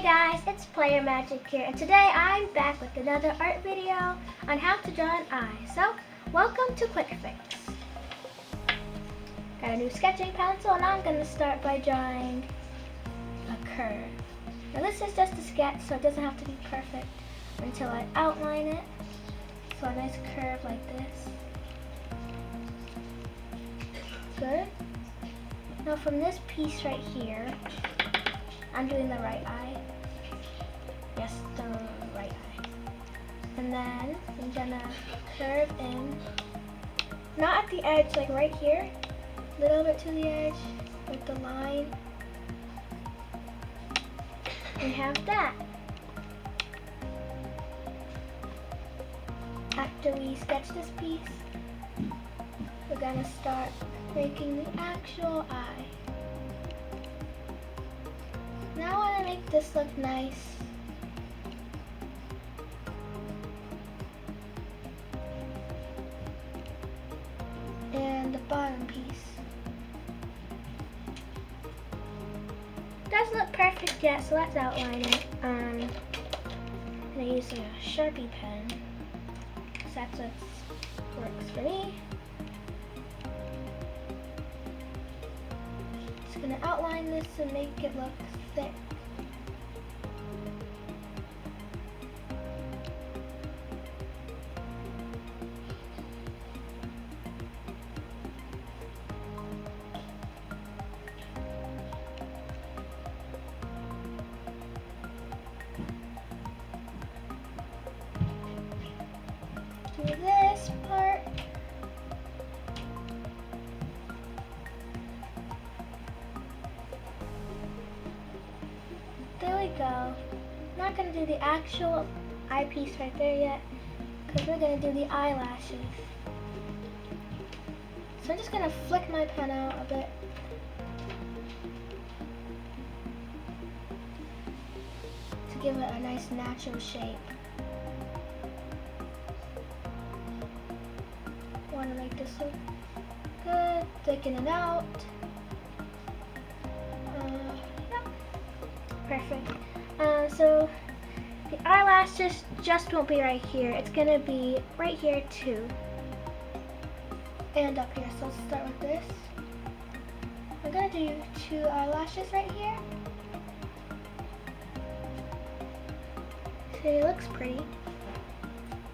Hey guys, it's Playroom Magic here, and today I'm back with another art video on how to draw an eye. So, welcome to Quick Fix. Got a new sketching pencil, and I'm going to start by drawing a curve. Now this is just a sketch, so it doesn't have to be perfect until I outline it. So a nice curve like this. Good. Now from this piece right here, I'm doing the right eye. Yes, the right eye. And then I'm gonna curve in, not at the edge, like right here, a little bit to the edge with the line. We have that. After we sketch this piece, we're gonna start making the actual eye. Now I want to make this look nice. And the bottom piece. Doesn't look perfect yet, so let's outline it. I'm going to use a Sharpie pen, because that's what works for me. Just going to outline this and make it look thick. Do this part. There we go. Not going to do the actual eyepiece right there yet, because we're going to do the eyelashes. So I'm just going to flick my pen out a bit. To give it a nice natural shape. Want to make this look good, thicken it out. Yep. Perfect. So the eyelashes just won't be right here. It's gonna be right here too, and up here. So let's start with this. I'm gonna do 2 eyelashes right here. So it looks pretty.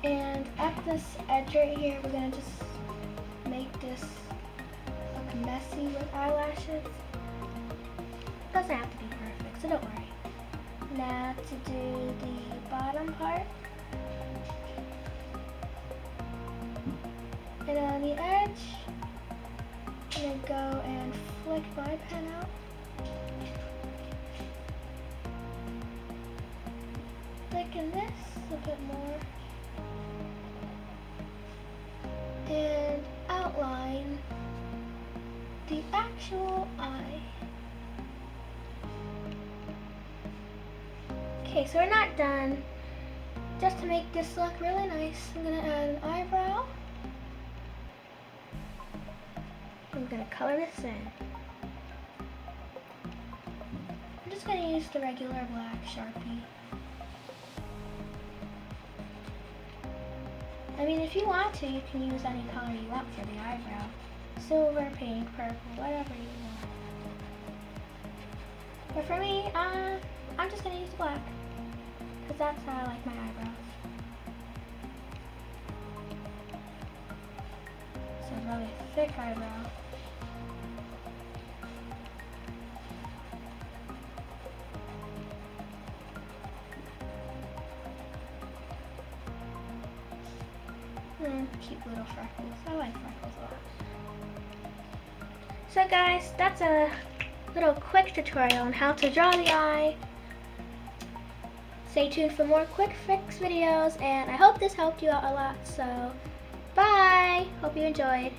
And at this edge right here, we're gonna just make this look messy with eyelashes. Doesn't have to be perfect, so don't worry. Now to do the bottom part. And on the edge, I'm gonna go and flick my pen out. Thicken this a bit more. And outline the actual eye. Okay, so we're not done. Just to make this look really nice, I'm gonna add an eyebrow. I'm gonna color this in. I'm just gonna use the regular black Sharpie. I mean, if you want to, you can use any color you want for the eyebrow. Silver, pink, purple, whatever you want. But for me, I'm just gonna use black, because that's how I like my eyebrows. It's a really thick eyebrow. Cute little freckles. I like freckles a lot. So guys, that's a little quick tutorial on how to draw the eye. Stay tuned for more quick fix videos, and I hope this helped you out a lot. So, bye! Hope you enjoyed.